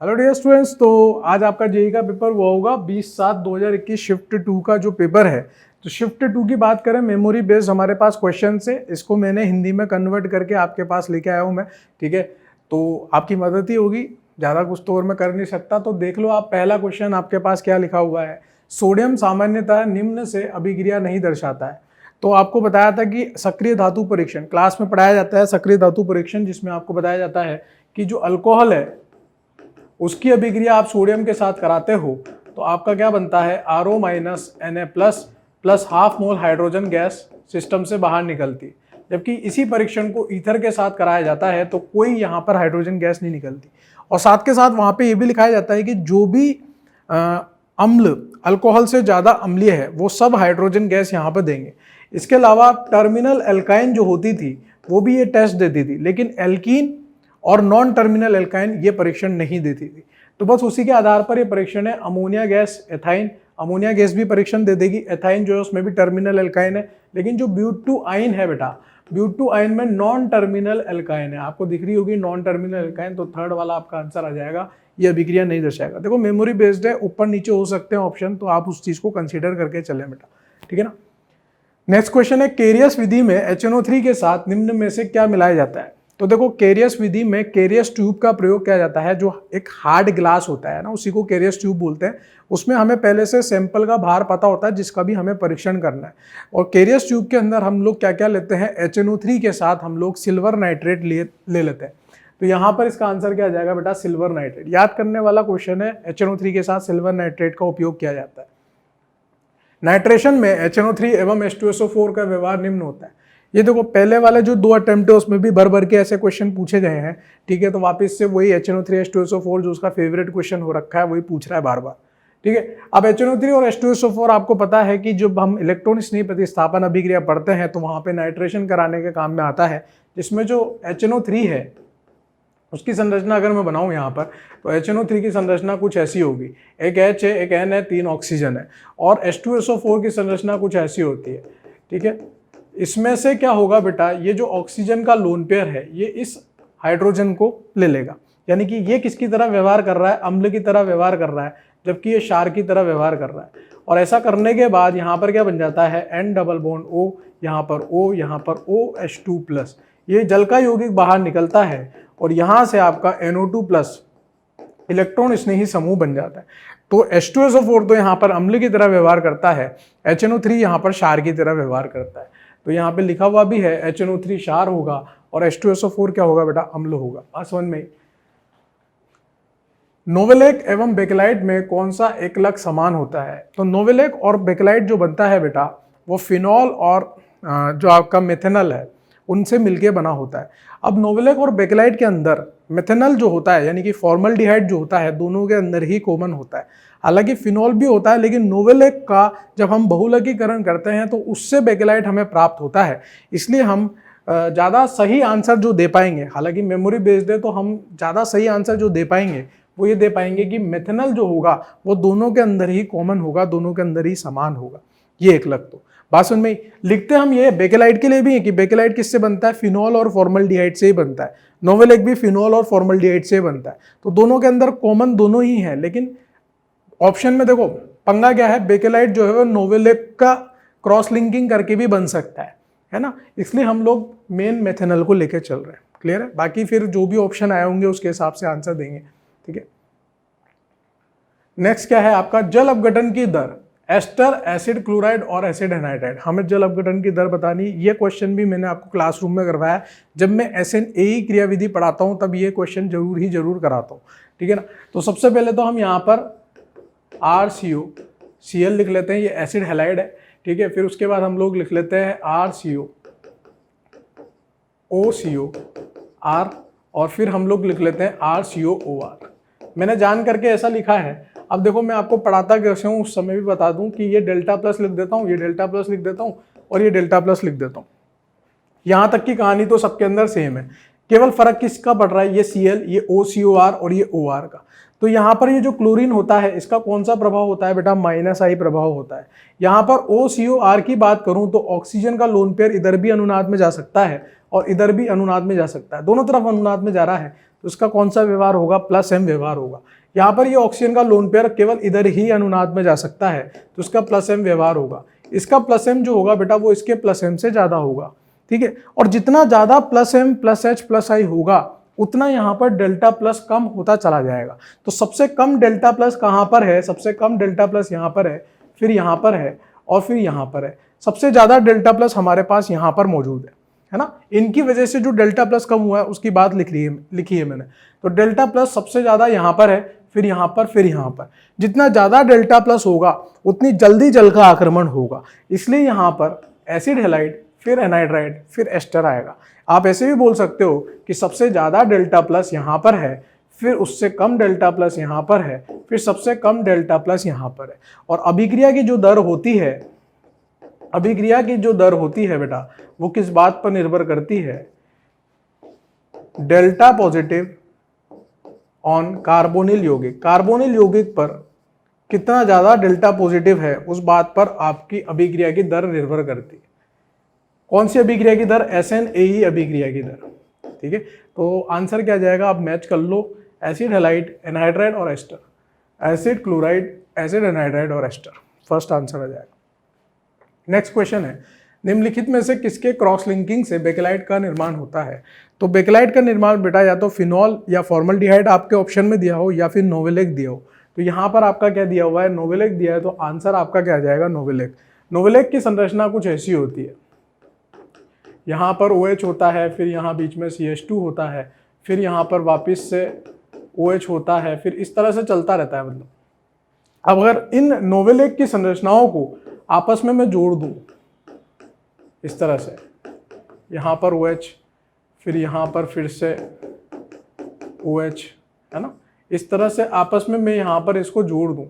Hello dear students, तो आज आपका जेईई का पेपर वो होगा 20/7/2021 शिफ्ट 2 का जो पेपर है। तो शिफ्ट 2 की बात करें, मेमोरी बेस्ड हमारे पास क्वेश्चन से इसको मैंने हिंदी में कन्वर्ट करके आपके पास लेके आया हूँ मैं। ठीक है, तो आपकी मदद ही होगी, ज़्यादा कुछ तो और मैं कर नहीं सकता। तो देख लो आप, पहला क्वेश्चन आपके पास क्या लिखा हुआ है। सोडियम सामान्यतः निम्न से अभिक्रिया नहीं दर्शाता है। तो आपको बताया था कि सक्रिय धातु परीक्षण क्लास में पढ़ाया जाता है, सक्रिय धातु परीक्षण, जिसमें आपको बताया जाता है कि जो अल्कोहल है उसकी अभिक्रिया आप सोडियम के साथ कराते हो तो आपका क्या बनता है, RO - Na plus half mole hydrogen gas system से बाहर निकलती। जबकि इसी परीक्षण को ईथर के साथ कराया जाता है तो कोई यहाँ पर हाइड्रोजन गैस नहीं निकलती। और साथ के साथ वहाँ पे ये भी लिखाया जाता है कि जो भी अम्ल अल्कोहल से ज़्यादा अम्लीय है वो सब हाइड्रोजन गैस यहाँ पर देंगे। इसके अलावा टर्मिनल एल्काइन जो होती थी वो भी ये टेस्ट देती थी, लेकिन एल्कीन और नॉन टर्मिनल एल्काइन ये परीक्षण नहीं देती थी। तो बस उसी के आधार पर ये परीक्षण है। Ammonia gas, ethyne, ammonia gas भी परीक्षण दे देगी। एथाइन जो है उसमें भी टर्मिनल एल्काइन है, लेकिन जो ब्यूटूआइन है बेटा, ब्यूटूआइन में नॉन टर्मिनल एल्काइन है। आपको दिख रही होगी नॉन टर्मिनल एल्काइन, तो थर्ड वाला आपका आंसर आ जाएगा। ये अभिक्रिया नहीं दर्शाएगा। देखो मेमोरी बेस्ड है, ऊपर नीचे हो सकते हैं ऑप्शन, तो आप उस चीज को कंसिडर करके चले बेटा। ठीक है ना। नेक्स्ट क्वेश्चन है, केरियस विधि में HNO3 के साथ निम्न में से क्या मिलाया जाता है। तो देखो केरियस विधि में केरियस ट्यूब का प्रयोग किया जाता है। जो एक हार्ड ग्लास होता है ना, उसी को केरियस ट्यूब बोलते हैं। उसमें हमें पहले से सैंपल का भार पता होता है जिसका भी हमें परीक्षण करना है। और केरियस ट्यूब के अंदर हम लोग क्या क्या लेते हैं, HNO3 के साथ हम लोग सिल्वर नाइट्रेट ले लेते हैं। तो यहाँ पर इसका आंसर क्या आ जाएगा बेटा, सिल्वर नाइट्रेट। याद करने वाला क्वेश्चन है, HNO3 के साथ सिल्वर नाइट्रेट का उपयोग किया जाता है। नाइट्रेशन में HNO3 एवं H2SO4 का व्यवहार निम्न होता है। ये देखो पहले वाले जो 2 अटेम्प्ट है उसमें भी भर के ऐसे क्वेश्चन पूछे गए हैं। ठीक है, तो वापस से वही HNO3 H2SO4 जो उसका फेवरेट क्वेश्चन हो रखा है वही पूछ रहा है बार बार। ठीक है, अब HNO3 और H2SO4 आपको पता है कि जब हम इलेक्ट्रॉन स्नेह प्रतिस्थापन अभिक्रिया पढ़ते हैं तो वहां पे नाइट्रेशन कराने के काम में आता है। जिसमें जो HNO3 है उसकी संरचना अगर मैं बनाऊं यहाँ पर, तो HNO3 की संरचना कुछ ऐसी होगी, एक H है, एक N है, 3 ऑक्सीजन है। और H2SO4 की संरचना कुछ ऐसी होती है। ठीक है, इसमें से क्या होगा बेटा, ये जो ऑक्सीजन का लोन पेयर है ये इस हाइड्रोजन को ले लेगा। यानी कि ये किसकी तरह व्यवहार कर रहा है, अम्ल की तरह व्यवहार कर रहा है, जबकि ये क्षार की तरह व्यवहार कर रहा है। और ऐसा करने के बाद यहाँ पर क्या बन जाता है, N डबल बॉन्ड O, यहाँ पर O, यहाँ पर OH2+। ये जल का यौगिक बाहर निकलता है और यहाँ से आपका NO2+ इलेक्ट्रॉन स्नेही समूह बन जाता है। तो H2SO4 तो यहाँ पर अम्ल की तरह व्यवहार करता है, HNO3 यहाँ पर क्षार की तरह व्यवहार करता है। तो यहाँ पे लिखा हुआ भी है HNO3 क्षार होगा और H2SO4 क्या होगा बेटा, अम्ल होगा। आसवन में नोवेलेक एवं बेकेलाइट में कौन सा एकलक समान होता है। तो नोवेलेक और बेकेलाइट जो बनता है बेटा, वो फिनॉल और जो आपका मेथेनल है उनसे मिलके बना होता है। अब नोवेलेक और बेकेलाइट के अंदर मेथेनल जो होता है यानी कि फॉर्मल्डिहाइड जो होता है दोनों के अंदर ही कॉमन होता है। हालांकि फिनॉल भी होता है, लेकिन नोवेलेक का जब हम बहुलकीकरण करते हैं तो उससे बेकेलाइट हमें प्राप्त होता है। इसलिए हम ज़्यादा सही आंसर जो दे पाएंगे, हालांकि मेमोरी बेस्ड है तो हम ज़्यादा सही आंसर जो दे पाएंगे वो ये दे पाएंगे कि मेथेनल जो होगा वो दोनों के अंदर ही कॉमन होगा, दोनों के अंदर ही समान होगा। ये एकलक। तो बात सुन में लिखते हम ये बेकेलाइट के लिए भी है कि बेकेलाइट किससे बनता है, फिनॉल और फॉर्मल्डिहाइड से ही बनता है। नोवेलेक भी फिनॉल और फॉर्मल्डिहाइड से बनता है। तो दोनों के अंदर कॉमन दोनों ही है, लेकिन ऑप्शन में देखो पंगा क्या है, बेकेलाइट जो है वो नोवेलेक का क्रॉस लिंकिंग करके भी बन सकता है ना। इसलिए हम लोग मेन मेथेनल को लेकर चल रहे हैं। क्लियर है, बाकी फिर जो भी ऑप्शन आए होंगे उसके हिसाब से आंसर देंगे। ठीक है, नेक्स्ट क्या है आपका, जल अपघटन की दर, एस्टर, एसिड क्लोराइड और एसिड एनाइड्राइड। हमें जल अपघटन की दर बतानी। ये क्वेश्चन भी मैंने आपको क्लासरूम में करवाया। जब मैं SNAE क्रियाविधि पढ़ाता हूँ तब ये क्वेश्चन जरूर कराता हूँ। ठीक है ना। तो सबसे पहले तो हम यहाँ पर RCOCl लिख लेते हैं, ये एसिड हैलाइड है। ठीक है, फिर उसके बाद हम लोग लिख लेते हैं RCOOCOR और फिर हम लोग लिख लेते हैं RCOOR। मैंने जान करके ऐसा लिखा है। अब देखो मैं आपको पढ़ाता कैसे हूँ उस समय भी बता दूं कि ये डेल्टा प्लस लिख देता हूँ, ये डेल्टा प्लस लिख देता हूँ और ये डेल्टा प्लस लिख देता हूँ। यहाँ तक की कहानी तो सबके अंदर सेम है, केवल फर्क किसका पड़ रहा है, ये Cl, ये OCOR और ये OR का। तो यहाँ पर ये जो क्लोरीन होता है इसका कौन सा प्रभाव होता है बेटा, -I प्रभाव होता है। यहाँ पर OCOR की बात करूं तो ऑक्सीजन का लोन पेयर इधर भी अनुनाद में जा सकता है और इधर भी अनुनाद में जा सकता है, दोनों तरफ अनुनाद में जा रहा है। तो इसका कौन सा व्यवहार होगा, प्लस एम व्यवहार होगा। यहाँ पर ये ऑक्सीजन का लोन पेयर केवल इधर ही अनुनाद में जा सकता है, तो इसका प्लस एम व्यवहार होगा। इसका प्लस एम जो होगा बेटा वो इसके प्लस एम से ज्यादा होगा, ठीक है। और जितना ज्यादा plus M plus H plus I होगा उतना यहाँ पर डेल्टा प्लस कम होता चला जाएगा। तो सबसे कम डेल्टा प्लस कहाँ पर है, सबसे कम डेल्टा प्लस यहाँ पर है, फिर यहाँ पर है और फिर यहाँ पर है। सबसे ज्यादा डेल्टा प्लस हमारे पास यहाँ पर मौजूद है ना। इनकी वजह से जो डेल्टा प्लस कम हुआ है उसकी बात लिखी है मैंने। तो डेल्टा प्लस सबसे ज्यादा यहाँ पर है, फिर यहाँ पर, फिर यहाँ पर। जितना ज्यादा डेल्टा प्लस होगा उतनी जल्दी जल का आक्रमण होगा, इसलिए यहाँ पर एसिड हैलाइड, फिर एनहाइड्राइड, फिर एस्टर आएगा। आप ऐसे भी बोल सकते हो कि सबसे ज्यादा डेल्टा प्लस यहाँ पर है, फिर उससे कम डेल्टा प्लस यहाँ पर है, फिर सबसे कम डेल्टा प्लस यहाँ पर है। और अभिक्रिया की जो दर होती है, अभिक्रिया की जो दर होती है बेटा वो किस बात पर निर्भर करती है, डेल्टा पॉजिटिव ऑन कार्बोनिल यौगिक। कार्बोनिल यौगिक पर कितना ज्यादा डेल्टा पॉजिटिव है उस बात पर आपकी अभिक्रिया की दर निर्भर करती है। कौन सी अभिक्रिया की दर, SNAE अभिक्रिया की दर, ठीक है। तो आंसर क्या जाएगा, आप मैच कर लो, एसिड हैलाइड, एनहाइड्राइड और ester, acid chloride, acid anhydride और एस्टर, फर्स्ट आंसर आ जाएगा। नेक्स्ट क्वेश्चन है, निम्नलिखित में से किसके क्रॉस लिंकिंग से बेकेलाइट का निर्माण होता है। तो बेकेलाइट का निर्माण बेटा या तो फिनॉल या फॉर्मल्डिहाइड आपके ऑप्शन में दिया हो या फिर नोवेलेक दिया हो। तो यहाँ पर आपका क्या दिया हुआ है, नोवेलेक दिया है, तो आंसर आपका क्या आ जाएगा, नोवेलेक। नोवेलेक की संरचना कुछ ऐसी होती है, यहाँ पर OH होता है, फिर यहाँ बीच में CH2 होता है, फिर यहाँ पर वापस से OH होता है, फिर इस तरह से चलता रहता है। मतलब अब अगर इन नोवेलेक की संरचनाओं को आपस में मैं जोड़ दूं इस तरह से, यहाँ पर OH, फिर यहाँ पर फिर से OH, है ना, इस तरह से आपस में मैं यहाँ पर इसको जोड़ दूं,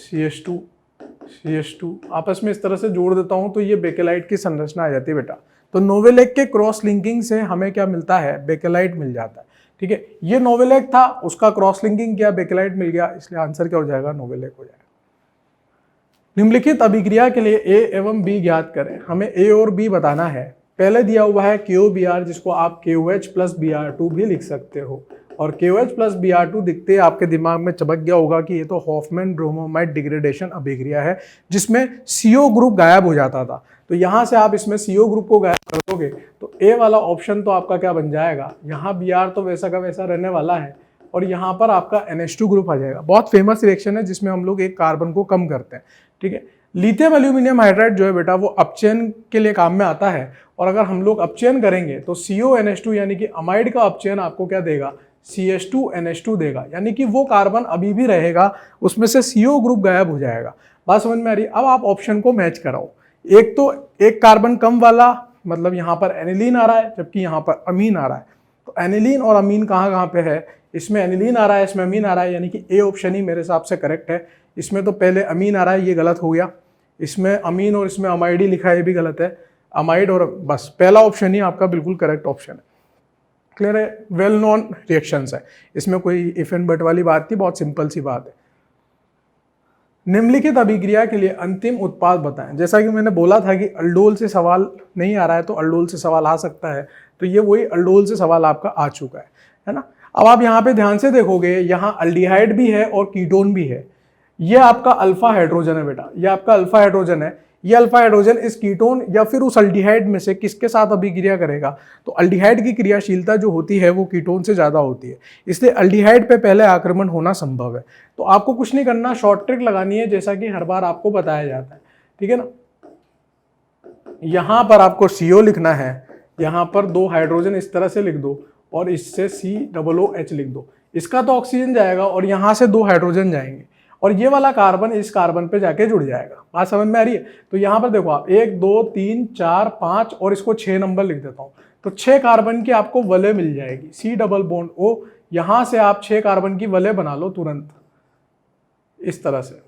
CH2 आपस में इस तरह से जोड़ देता हूं, तो ये बेकेलाइट की संरचना आ जाती है बेटा। तो नोवेलेक के क्रॉस लिंकिंग से हमें क्या मिलता है, बेकेलाइट मिल जाता है, ठीक है। ये नोवेलेक था, उसका क्रॉस लिंकिंग किया, बेकेलाइट मिल गया, इसलिए आंसर क्या हो जाएगा, नोवेलेक हो जाएगा। निम्नलिखित अभिक्रिया के लिए A एवं B ज्ञात करें। हमें A और B बताना है। पहले दिया हुआ है KOBr, जिसको आप KOH प्लस Br2 भी लिख सकते हो, और KOH प्लस Br2 दिखते आपके दिमाग में चमक गया होगा कि ये तो हॉफमैन ब्रोमोमाइड डिग्रेडेशन अभिक्रिया है जिसमें CO ग्रुप गायब हो जाता था। तो यहाँ से आप इसमें CO ग्रुप को गायब कर दोगे तो A वाला ऑप्शन तो आपका क्या बन जाएगा, यहाँ Br तो वैसा का वैसा रहने वाला है, और यहाँ पर आपका NH2 ग्रुप आ जाएगा। बहुत फेमस रिएक्शन है जिसमें हम लोग एक कार्बन को कम करते हैं, ठीक है। लिथियम एल्यूमिनियम हाइड्राइड जो है बेटा वो अपचयन के लिए काम में आता है, और अगर हम लोग अपचयन करेंगे तो CONH2 यानी कि अमाइड का अपचयन आपको क्या देगा, CH2NH2 देगा, यानी कि वो कार्बन अभी भी रहेगा, उसमें से CO ग्रुप गायब हो जाएगा। बात समझ में आ रही है। अब आप ऑप्शन को मैच कराओ, एक तो एक कार्बन कम वाला, मतलब यहाँ पर एनिलीन आ रहा है जबकि यहाँ पर अमीन आ रहा है, तो एनिलीन और अमीन कहाँ पे है, इसमें एनिलीन आ रहा है, इसमें अमीन आ रहा है, यानी कि A ऑप्शन ही मेरे हिसाब से करेक्ट है। इसमें तो पहले अमीन आ रहा है, ये गलत हो गया, इसमें अमीन और इसमें अमाइड ही लिखा है, ये भी गलत है, अमाइड और बस पहला ऑप्शन ही आपका बिल्कुल करेक्ट ऑप्शन है। क्लियर है, वेल नोन रिएक्शंस है, इसमें कोई इफ एंड बट वाली बात नहीं, बहुत सिंपल सी बात है। निम्नलिखित अभिक्रिया के लिए अंतिम उत्पाद बताएं। जैसा कि मैंने बोला था कि अल्डोल से सवाल नहीं आ रहा है, तो अल्डोल से सवाल आ सकता है, तो ये वही अल्डोल से सवाल आपका आ चुका है ना। अब आप यहाँ पे ध्यान से देखोगे, यहाँ अल्डिहाइड भी है और कीटोन भी है। ये आपका अल्फा हाइड्रोजन है बेटा, ये आपका अल्फा हाइड्रोजन है। ये अल्फा हाइड्रोजन इस कीटोन या फिर उस अल्डिहाइड में से किसके साथ अभिक्रिया करेगा, तो अल्डिहाइड की क्रियाशीलता जो होती है वो कीटोन से ज्यादा होती है, इसलिए अल्डिहाइड पे पहले आक्रमण होना संभव है। तो आपको कुछ नहीं करना, शॉर्ट ट्रिक लगानी है जैसा कि हर बार आपको बताया जाता है, ठीक है ना। यहां पर आपको CO लिखना है, यहां पर 2 हाइड्रोजन इस तरह से लिख दो और इससे COOH लिख दो, इसका तो ऑक्सीजन जाएगा और यहां से 2 हाइड्रोजन जाएंगे और ये वाला कार्बन इस कार्बन पे जाके जुड़ जाएगा। बात समझ में आ रही है। तो यहाँ पर देखो आप 1 2 3 4 5 और इसको 6 नंबर लिख देता हूँ, तो 6 कार्बन की आपको वलय मिल जाएगी, C डबल बॉन्ड O। यहाँ से आप 6 कार्बन की वलय बना लो तुरंत, इस तरह से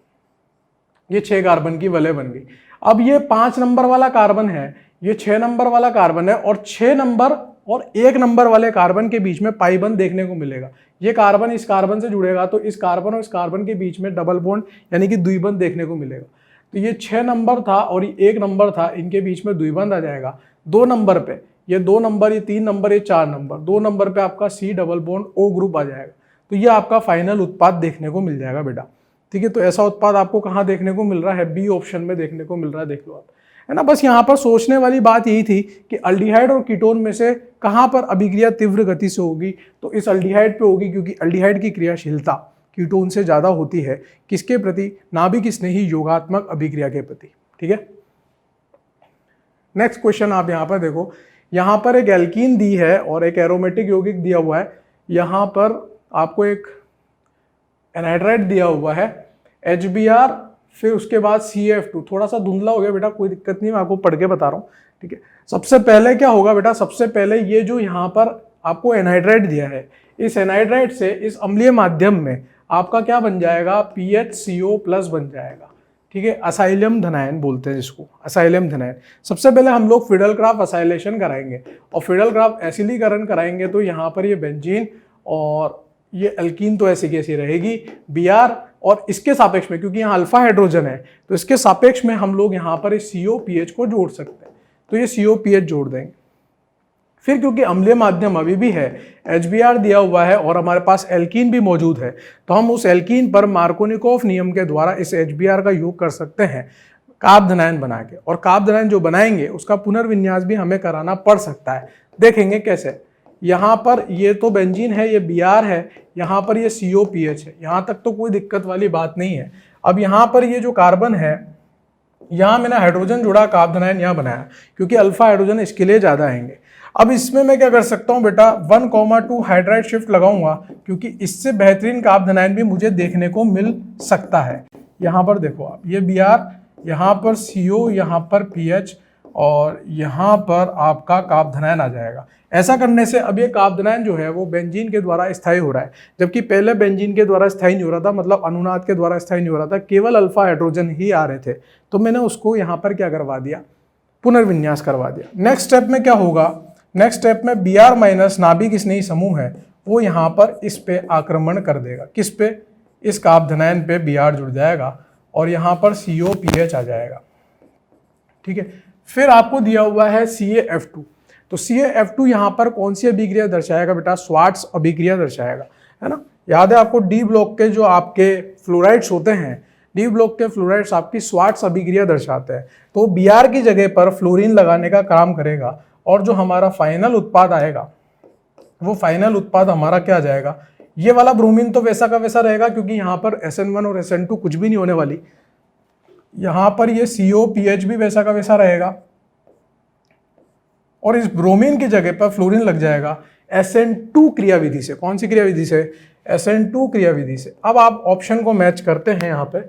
ये 6 कार्बन की वलय बन गई। अब ये 5 नंबर वाला कार्बन है, ये 6 नंबर वाला कार्बन है, और 6 नंबर और 1 नंबर वाले कार्बन के बीच में पाई बंध देखने को मिलेगा। ये कार्बन इस कार्बन से जुड़ेगा तो इस कार्बन और इस कार्बन के बीच में डबल बॉन्ड यानी कि द्विबंध देखने को मिलेगा। तो ये 6 नंबर था और 1 नंबर था, इनके बीच में द्विबंध आ जाएगा। 2 नंबर पे ये 2 नंबर, ये 3 नंबर, ये 4 नंबर, 2 नंबर पे आपका C double bond O group आ जाएगा। तो ये आपका फाइनल उत्पाद देखने को मिल जाएगा बेटा। ठीक है, तो ऐसा उत्पाद आपको कहाँ देखने को मिल रहा है? बी ऑप्शन में देखने को मिल रहा है, देख लो आप, है ना। बस यहाँ पर सोचने वाली बात यही थी कि अल्डिहाइड और कीटोन में से कहाँ पर अभिक्रिया तीव्र गति से होगी, तो इस अल्डिहाइड पे होगी, क्योंकि अल्डिहाइड की क्रियाशीलता कीटोन से ज्यादा होती है। किसके प्रति? नाभिक स्नेही योगात्मक अभिक्रिया के प्रति। ठीक है, नेक्स्ट क्वेश्चन आप यहाँ पर देखो, यहाँ पर एक एल्कीन दी है और एक एरोमेटिक यौगिक दिया हुआ है। यहाँ पर आपको एक एनहाइड्राइड दिया हुआ है, HBr, फिर उसके बाद CF2। थोड़ा सा धुंधला हो गया बेटा, कोई दिक्कत नहीं, मैं आपको पढ़ के बता रहा हूँ। ठीक है, सबसे पहले क्या होगा बेटा? सबसे पहले ये जो यहाँ पर आपको एनहाइड्राइड दिया है, इस एनहाइड्राइड से इस अम्लीय माध्यम में आपका क्या बन जाएगा? PHCO+ बन जाएगा। ठीक है, असाइलम धनायन बोलते हैं जिसको, असाइलम धनायन। सबसे पहले हम लोग फिडलक्राफ्ट असाइलेशन कराएंगे और फिडलक्राफ्ट एसिलीकरण कराएंगे, तो यहाँ पर ये बेंजीन और ये एल्कीन तो ऐसी की ऐसी रहेगी, Br, और इसके सापेक्ष में, क्योंकि यहाँ अल्फा हाइड्रोजन है, तो इसके सापेक्ष में हम लोग यहाँ पर इस COPH को जोड़ सकते हैं, तो ये COPH जोड़ देंगे। फिर क्योंकि अम्लीय माध्यम अभी भी है, HBr दिया हुआ है और हमारे पास एल्कीन भी मौजूद है, तो हम उस एल्कीन पर मार्कोनिकोव नियम के द्वारा इस HBr का योग कर सकते हैं कार्ब धनायन बना के, और कार्ब धनायन जो बनाएंगे उसका पुनर्विन्यास भी हमें कराना पड़ सकता है। देखेंगे कैसे। यहाँ पर ये तो बेंजीन है, ये Br है, यहाँ पर ये COPH है, यहाँ तक तो कोई दिक्कत वाली बात नहीं है। अब यहाँ पर ये जो कार्बन है, यहाँ मैंने हाइड्रोजन जुड़ा, कार्ब धनायन यहाँ बनाया, क्योंकि अल्फा हाइड्रोजन इसके लिए ज़्यादा आएंगे। अब इसमें मैं क्या कर सकता हूँ बेटा? 1,2 हाइड्राइड शिफ्ट लगाऊंगा, क्योंकि इससे बेहतरीन कार्ब धनायन भी मुझे देखने को मिल सकता है। यहाँ पर देखो आप, ये Br, यहाँ पर CO, यहाँ पर PH, और यहाँ पर आपका कार्ब धनायन आ जाएगा। ऐसा करने से अब ये कार्ब धनायन जो है वो बेंजीन के द्वारा स्थायी हो रहा है, जबकि पहले बेंजीन के द्वारा स्थायी नहीं हो रहा था, मतलब अनुनाद के द्वारा स्थायी नहीं हो रहा था, केवल अल्फा हाइड्रोजन ही आ रहे थे। तो मैंने उसको यहाँ पर क्या करवा दिया? पुनर्विन्यास करवा दिया। नेक्स्ट स्टेप में क्या होगा? नेक्स्ट स्टेप में Br माइनस नाभिक स्नेही समूह है, वो यहाँ पर इस पे आक्रमण कर देगा। किस पे? इस कार्ब धनायन पे Br जुड़ जाएगा और यहाँ पर COPH आ जाएगा। ठीक है, फिर आपको दिया हुआ है CaF2, तो CaF2 यहाँ पर कौन सी अभिक्रिया दर्शाएगा बेटा? स्वार्ट्ज अभिक्रिया दर्शाएगा, है ना। याद है आपको, डी ब्लॉक के जो आपके फ्लोराइड्स होते हैं, डी ब्लॉक के फ्लोराइड्स आपकी स्वार्ट्ज अभिक्रिया दर्शाते हैं, तो Br की जगह पर फ्लोरीन लगाने का काम करेगा, और जो हमारा फाइनल उत्पाद आएगा वो फाइनल उत्पाद हमारा क्या आ जाएगा? ये वाला ब्रोमीन तो वैसा का वैसा रहेगा, क्योंकि यहाँ पर SN1 और SN2 कुछ भी नहीं होने वाली। यहाँ पर ये COPH भी वैसा का वैसा रहेगा, और इस ब्रोमीन की जगह पर फ्लोरीन लग जाएगा SN2 क्रियाविधि से। कौन सी क्रियाविधि से? SN2 क्रियाविधि से। अब आप ऑप्शन को मैच करते हैं। यहाँ पे,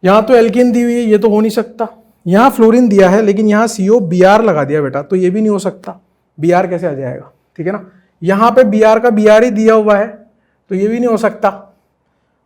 यहाँ तो एल्कीन दी हुई है, ये तो हो नहीं सकता। यहाँ फ्लोरीन दिया है, लेकिन यहाँ COBr लगा दिया बेटा, तो ये भी नहीं हो सकता। Br कैसे आ जाएगा? ठीक है ना। यहाँ पे Br का Br ही दिया हुआ है, तो ये भी नहीं हो सकता।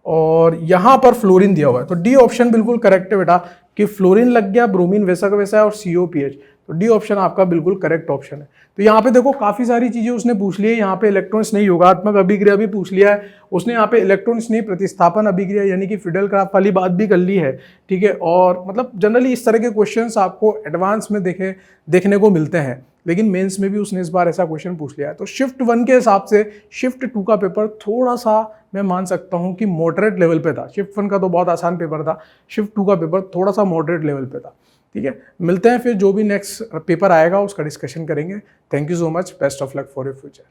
और यहाँ पर फ्लोरीन दिया हुआ है, तो डी ऑप्शन बिल्कुल करेक्ट है बेटा, कि फ्लोरीन लग गया, ब्रोमीन वैसा का वैसा है, और COPH, तो डी ऑप्शन आपका बिल्कुल करेक्ट ऑप्शन है। तो यहाँ पे देखो काफी सारी चीजें उसने पूछ ली है। यहाँ पे इलेक्ट्रॉन स्नेही योगात्मक अभिक्रिया भी पूछ लिया है उसने, यहाँ पे इलेक्ट्रॉन स्नेही प्रतिस्थापन अभिक्रिया यानी कि फिडलक्राफ्ट वाली बात भी कर ली है। ठीक है, और मतलब जनरली इस तरह के क्वेश्चंस आपको एडवांस में देखने को मिलते हैं, लेकिन मेंस में भी उसने इस बार ऐसा क्वेश्चन पूछ लिया है। तो शिफ्ट 1 के हिसाब से शिफ्ट 2 का पेपर थोड़ा सा मैं मान सकता हूँ कि मॉडरेट लेवल पे था। शिफ्ट 1 का तो बहुत आसान पेपर था, शिफ्ट 2 का पेपर थोड़ा सा मॉडरेट लेवल पे था। ठीक है, मिलते हैं फिर जो भी नेक्स्ट पेपर आएगा उसका डिस्कशन करेंगे। Thank you so much, best of luck for your future.